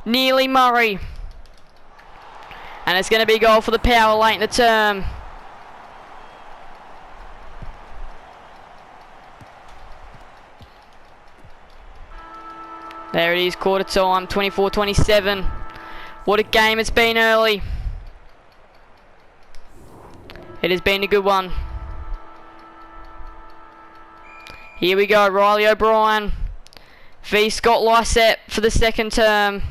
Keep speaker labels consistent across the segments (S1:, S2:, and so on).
S1: Nearly Murray. And it's going to be a goal for the Power late in the term. There it is, quarter time, 24-27. What a game it's been early. It has been a good one. Here we go, Riley O'Brien v Scott Lysette for the second term.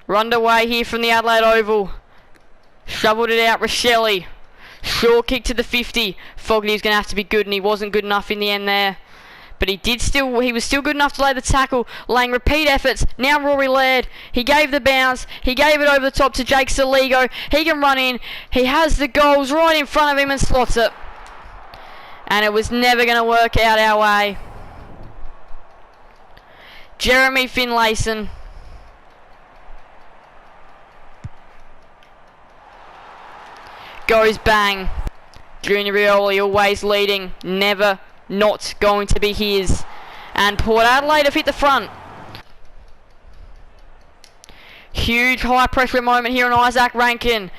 S1: Run away here from the Adelaide Oval. Shoveled it out, Rochelle. Short kick to the 50. Fogarty was going to have to be good, and he wasn't good enough in the end there. But he was still good enough to lay the tackle, laying repeat efforts. Now Rory Laird, he gave the bounce, he gave it over the top to Jake Saligo. He can run in, he has the goals right in front of him and slots it. And it was never going to work out our way. Jeremy Finlayson. Goes bang. Junior Rioli always leading, never not going to be his. And Port Adelaide have hit the front. Huge high pressure moment here on Isaac Rankin.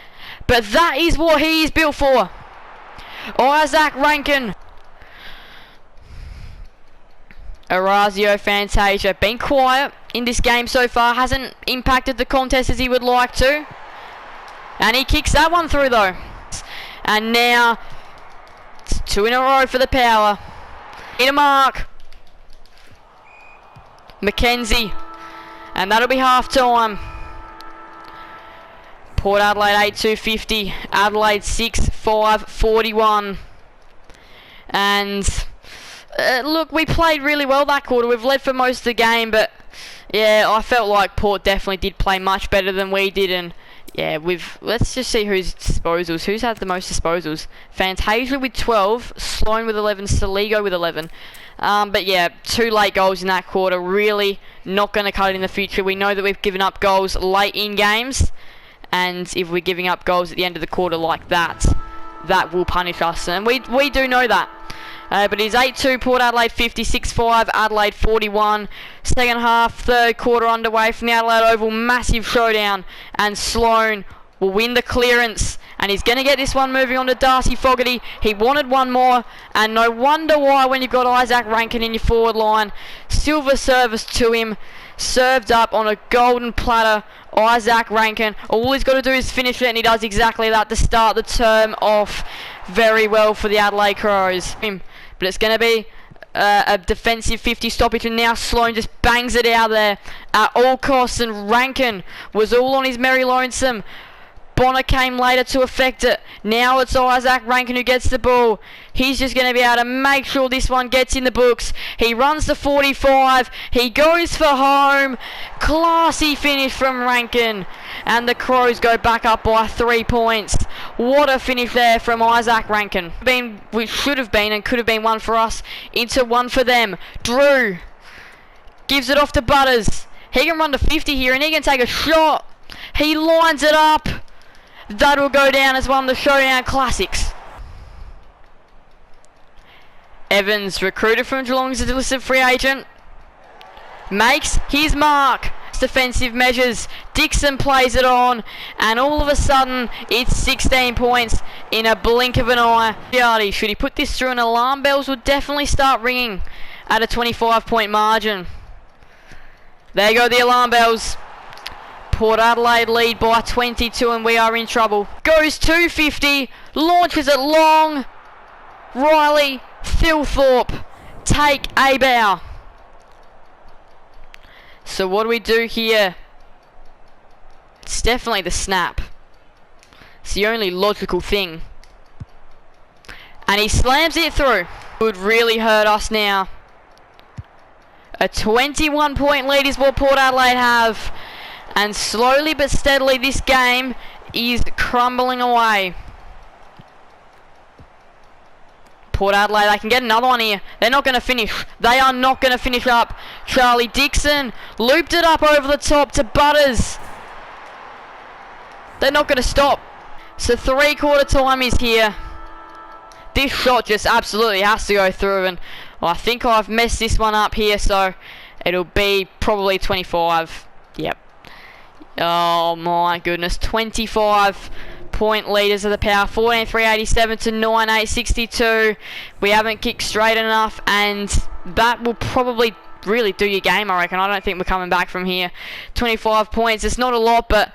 S1: But that is what he is built for. Isaac Rankin. Orazio Fantasia. Been quiet in this game so far. Hasn't impacted the contest as he would like to. And he kicks that one through though. And now it's 2 in a row for the Power. In a mark. Mackenzie. And that'll be half time. Port Adelaide 8-2-50. Adelaide 6-5-41. And look, we played really well that quarter. We've led for most of the game, but yeah, I felt like Port definitely did play much better than we did. And yeah, let's just see who's disposals. Who's had the most disposals? Fantasia with 12, Sloan with 11, Saligo with 11. But yeah, 2 late goals in that quarter. Really not going to cut it in the future. We know that we've given up goals late in games. And if we're giving up goals at the end of the quarter like that, that will punish us. And we do know that. But it's 8-2, Port Adelaide 50, 6-5, Adelaide 41. Second half, third quarter underway from the Adelaide Oval. Massive showdown. And Sloan will win the clearance. And he's going to get this one moving on to Darcy Fogarty. He wanted one more. And no wonder why when you've got Isaac Rankin in your forward line. Silver service to him. Served up on a golden platter. Isaac Rankin. All he's got to do is finish it. And he does exactly that to start the term off very well for the Adelaide Crows. But it's going to be a defensive 50 stoppage, and now Sloan just bangs it out there at all costs, and Rankin was all on his merry lonesome. Bonner came later to affect it. Now it's Isaac Rankin who gets the ball. He's just going to be able to make sure this one gets in the books. He runs to 45. He goes for home. Classy finish from Rankin. And the Crows go back up by 3 points. What a finish there from Isaac Rankin. Which should have been and could have been one for us into one for them. Drew gives it off to Butters. He can run to 50 here and he can take a shot. He lines it up. That will go down as one of the Showdown classics. Evans, recruited from Geelong as a listed free agent, makes his mark. Defensive measures. Dixon plays it on, and all of a sudden it's 16 points in a blink of an eye. Should he put this through, and alarm bells would definitely start ringing at a 25-point margin. There go the alarm bells. Port Adelaide lead by 22 and we are in trouble. Goes 250, launches it long. Riley, Thilthorpe, take a bow. So what do we do here? It's definitely the snap. It's the only logical thing. And he slams it through. Would really hurt us now. A 21-point lead is what Port Adelaide have. And slowly but steadily this game is crumbling away. Port Adelaide, they can get another one here. They're not going to finish. They are not going to finish up. Charlie Dixon looped it up over the top to Butters. They're not going to stop. So 3/4 time is here. This shot just absolutely has to go through. And I think I've messed this one up here. So it'll be probably 25. Yep. Oh my goodness, 25-point leaders of the Power, 14,387 to 9,862. We haven't kicked straight enough, and that will probably really do your game, I reckon. I don't think we're coming back from here. 25 points, it's not a lot, but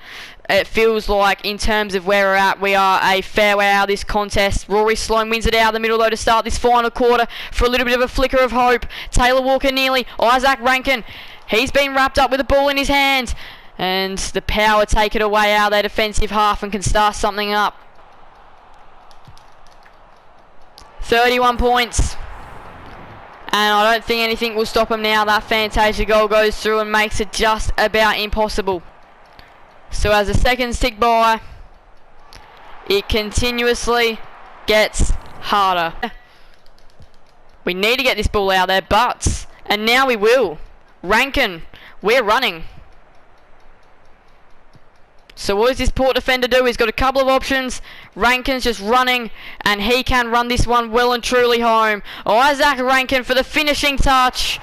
S1: it feels like in terms of where we're at, we are a fair way out of this contest. Rory Sloane wins it out of the middle though to start this final quarter for a little bit of a flicker of hope. Taylor Walker nearly. Isaac Rankin, he's been wrapped up with a ball in his hand. And the Power take it away out of their defensive half and can start something up. 31 points. And I don't think anything will stop them now. That Fantasia goal goes through and makes it just about impossible. So as the seconds tick by, it continuously gets harder. We need to get this ball out there, and now we will. Rankin, we're running. So what does this Port defender do? He's got a couple of options. Rankin's just running, and he can run this one well and truly home. Isaac Rankin for the finishing touch.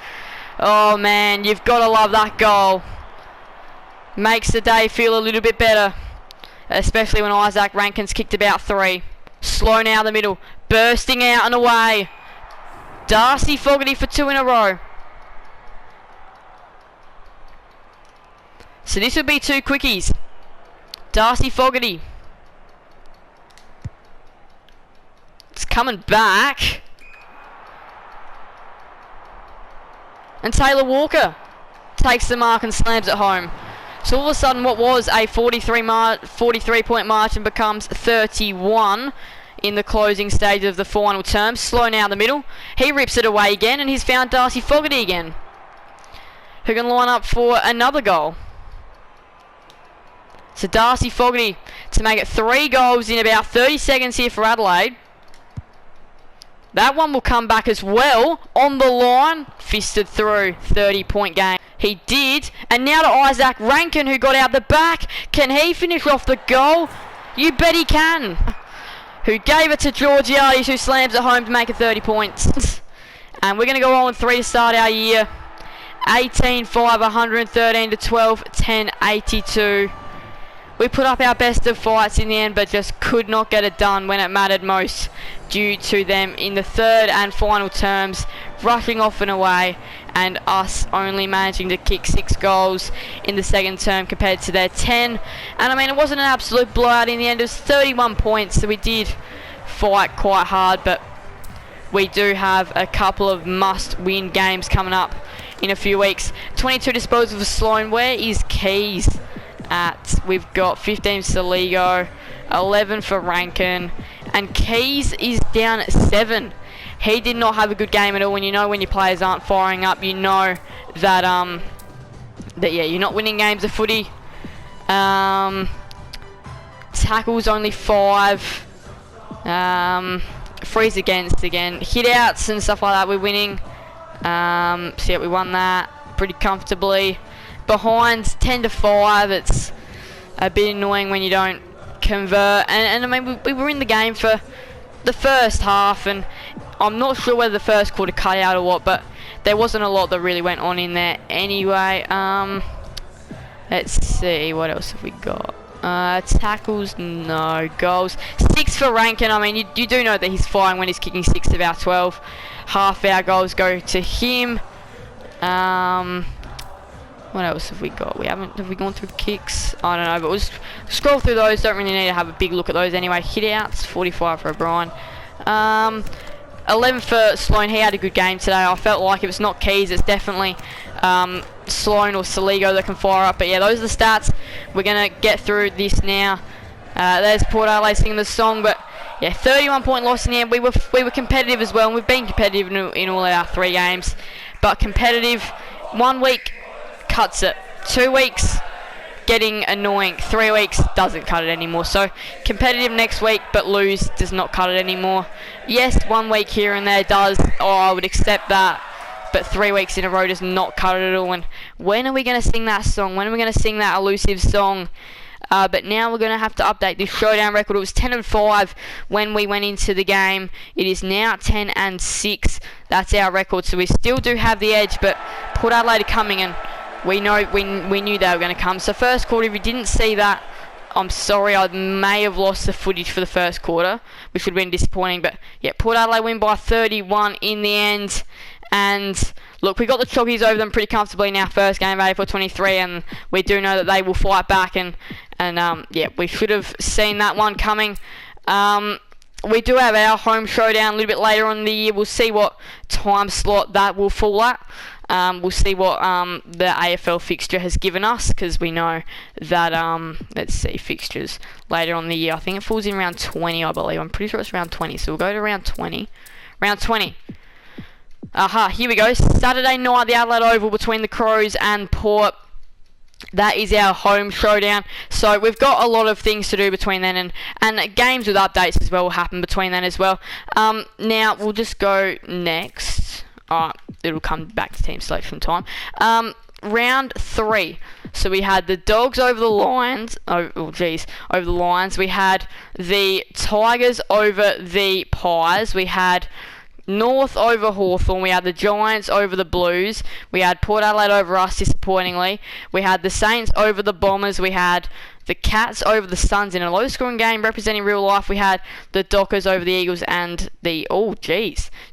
S1: Oh man, you've got to love that goal. Makes the day feel a little bit better, especially when Isaac Rankin's kicked about 3. Slow now the middle, bursting out and away. Darcy Fogarty for 2 in a row. So this would be 2 quickies. Darcy Fogarty. It's coming back. And Taylor Walker takes the mark and slams it home. So all of a sudden what was a 43-point margin becomes 31 in the closing stage of the final term. Slow now the middle. He rips it away again, and he's found Darcy Fogarty again, who can line up for another goal. So Darcy Fogarty to make it 3 goals in about 30 seconds here for Adelaide. That one will come back as well on the line. Fisted through, 30-point game. He did, and now to Isaac Rankin, who got out the back. Can he finish off the goal? You bet he can. Who gave it to Georgiades, who slams it home to make it 30 points. And we're going to go on 3 to start our year. 18-5, 113 to 12, 10, 82. We put up our best of fights in the end, but just could not get it done when it mattered most, due to them in the third and final terms rushing off and away, and us only managing to kick 6 goals in the second term compared to their 10. And I mean, it wasn't an absolute blowout in the end. It was 31 points, so we did fight quite hard, but we do have a couple of must-win games coming up in a few weeks. 22 disposals for Sloane. Where is Keys at? We've got 15 for Saligo, 11 for Rankin, and Keys is down at 7. He did not have a good game at all. When you know when your players aren't firing up, you know that yeah, you're not winning games of footy. Tackles only 5. Frees against again. Hit outs and stuff like that, we're winning. So yeah, we won that pretty comfortably. Behind 10 to 5, it's a bit annoying when you don't convert. And I mean, we were in the game for the first half, and I'm not sure whether the first quarter cut out or what, but there wasn't a lot that really went on in there anyway. Let's see, what else have we got? Tackles, no. Goals, 6 for Rankin. I mean, you do know that he's firing when he's kicking 6 of our 12. Half our goals go to him. What else have we got? Have we gone through kicks? I don't know, but we'll just scroll through those. Don't really need to have a big look at those anyway. Hit outs, 45 for O'Brien. 11 for Sloane. He had a good game today. I felt like if it's not Keys, it's definitely Sloane or Saligo that can fire up. But yeah, those are the stats. We're going to get through this now. There's Port Adelaide singing the song, but yeah, 31-point loss in the end. We were competitive as well, and we've been competitive in all of our 3 games. But competitive, 1 week cuts it. 2 weeks, getting annoying. 3 weeks doesn't cut it anymore. So competitive next week, but lose does not cut it anymore. Yes, 1 week here and there does. Oh, I would accept that. But 3 weeks in a row does not cut it at all. And when are we going to sing that song? When are we going to sing that elusive song? But now we're going to have to update this showdown record. It was 10-5 when we went into the game. It is now 10-6. That's our record. So we still do have the edge, but Port Adelaide are coming in. we knew they were going to come. So first quarter, if you didn't see that, I'm sorry, I may have lost the footage for the first quarter, which would have been disappointing. But yeah, Port Adelaide win by 31 in the end. And look, we got the Chockies over them pretty comfortably in our first game of Ep4 23, and we do know that they will fight back. And yeah, we should have seen that one coming. We do have our home showdown a little bit later on in the year. We'll see what time slot that will fall at. We'll see what the AFL fixture has given us, because we know that, let's see, fixtures later on in the year. I think it falls in round 20, I believe. I'm pretty sure it's round 20, so we'll go to round 20. Round 20. Aha, here we go. Saturday night, the Adelaide Oval between the Crows and Port. That is our home showdown. So we've got a lot of things to do between then, and games with updates as well will happen between then as well. Now, we'll just go next. It'll come back to team selection time. Round 3. So we had the Dogs over the Lions. Over the Lions. We had the Tigers over the Pies. We had North over Hawthorn. We had the Giants over the Blues. We had Port Adelaide over us, disappointingly. We had the Saints over the Bombers. We had the Cats over the Suns in a low-scoring game representing real life. We had the Dockers over the Eagles and the...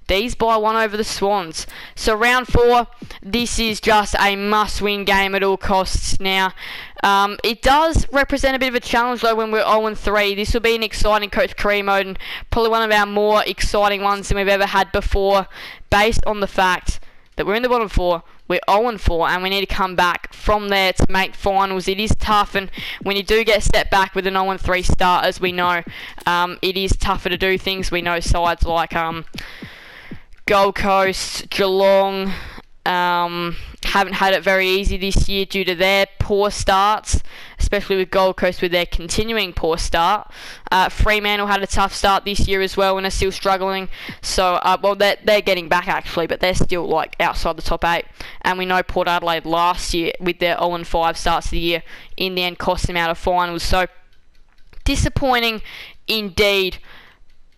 S1: D's by 1 over the Swans. So round 4, this is just a must-win game at all costs now. It does represent a bit of a challenge though when we're 0-3. This will be an exciting coach career mode, and probably one of our more exciting ones than we've ever had before, based on the fact that we're in the bottom 4, we're 0-4, and we need to come back from there to make finals. It is tough, and when you do get set back with an 0-3 start, as we know, it is tougher to do things. We know sides like Gold Coast, Geelong, haven't had it very easy this year due to their poor starts, especially with Gold Coast with their continuing poor start. Fremantle had a tough start this year as well and are still struggling. So, well, they're getting back actually, but they're still like outside the top 8. And we know Port Adelaide last year with their 0-5 starts of the year in the end cost them out of finals. So disappointing indeed,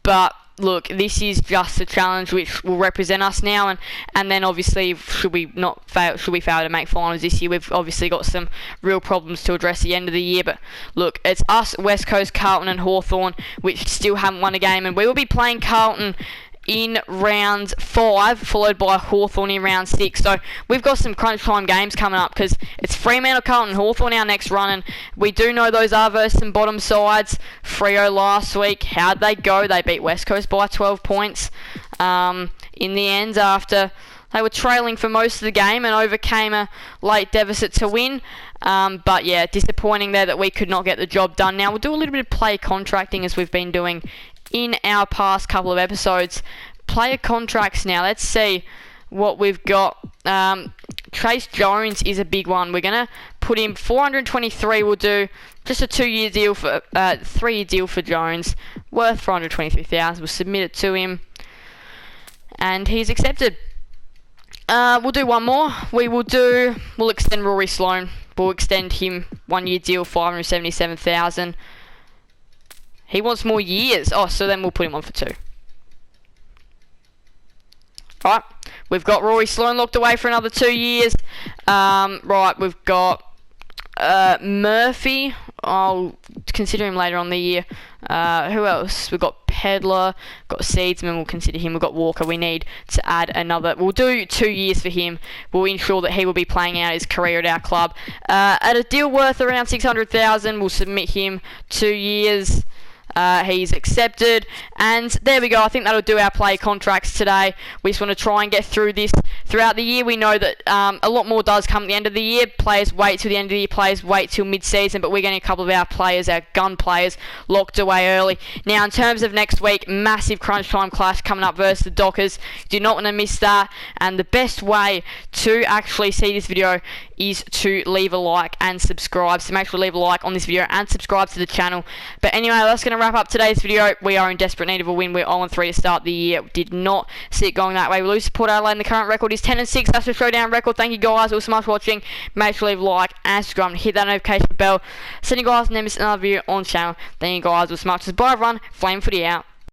S1: but look, this is just a challenge which will represent us now, and then obviously should we fail to make finals this year, we've obviously got some real problems to address at the end of the year. But look, it's us, West Coast, Carlton and Hawthorn, which still haven't won a game, and we will be playing Carlton in round 5, followed by Hawthorn in round 6. So we've got some crunch time games coming up, because it's Fremantle, Carlton, Hawthorn our next run, and we do know those are versus some bottom sides. Freo last week, how'd they go? They beat West Coast by 12 points in the end after they were trailing for most of the game and overcame a late deficit to win. But yeah, disappointing there that we could not get the job done. Now we'll do a little bit of play contracting as we've been doing in our past couple of episodes. Player contracts now. Let's see what we've got. Chase Jones is a big one. We're going to put him 423. We'll do just a 2-year deal for 3-year deal for Jones, worth 423,000. We'll submit it to him, and he's accepted. We'll do one more. We'll extend Rory Sloane. We'll extend him 1-year deal, 577,000. He wants more years. So then we'll put him on for 2. Right, we've got Rory Sloane locked away for another 2 years. Right, we've got Murphy. I'll consider him later on the year. Who else? We've got Pedler, got Seedsman, we'll consider him. We've got Walker. We need to add another. We'll do 2 years for him. We'll ensure that he will be playing out his career at our club. At a deal worth around 600,000, we'll submit him 2 years. He's accepted, and there we go. I think that'll do our play contracts today. We just want to try and get through this throughout the year. We know that a lot more does come at the end of the year. Players wait till the end of the year, players wait till mid-season, but we're getting a couple of our players, our gun players, locked away early. Now, in terms of next week, massive crunch time clash coming up versus the Dockers. Do not want to miss that, and the best way to actually see this video is to leave a like and subscribe. So make sure to leave a like on this video and subscribe to the channel. But anyway, that's going to wrap up today's video. We are in desperate need of a win. We're 0-3 to start the year. Did not see it going that way. We lose to Port Adelaide, and the current record is 10-6. That's the Showdown record. Thank you guys all so much for watching. Make sure to leave a like and subscribe and hit that notification bell. Send you guys never miss another video on the channel. Thank you guys all so much. Bye everyone. Flame Footy out.